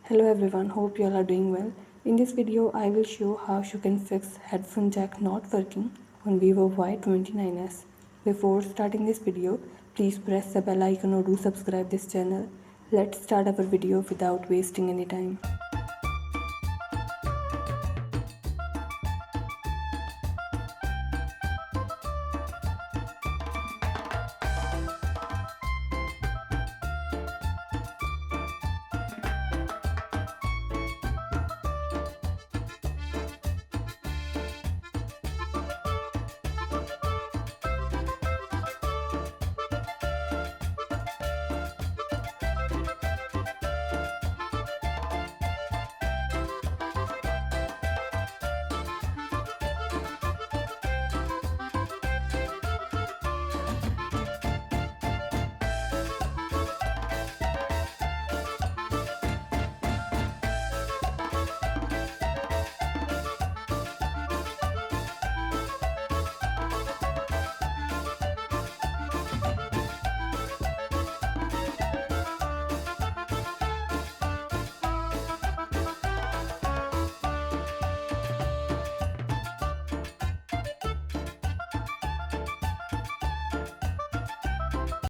Hello everyone, hope you all are doing well. In this video, I will show how you can fix headphone jack not working on Vivo Y29s. Before starting this video, please press the bell icon or do subscribe this channel. Let's start our video without wasting any time.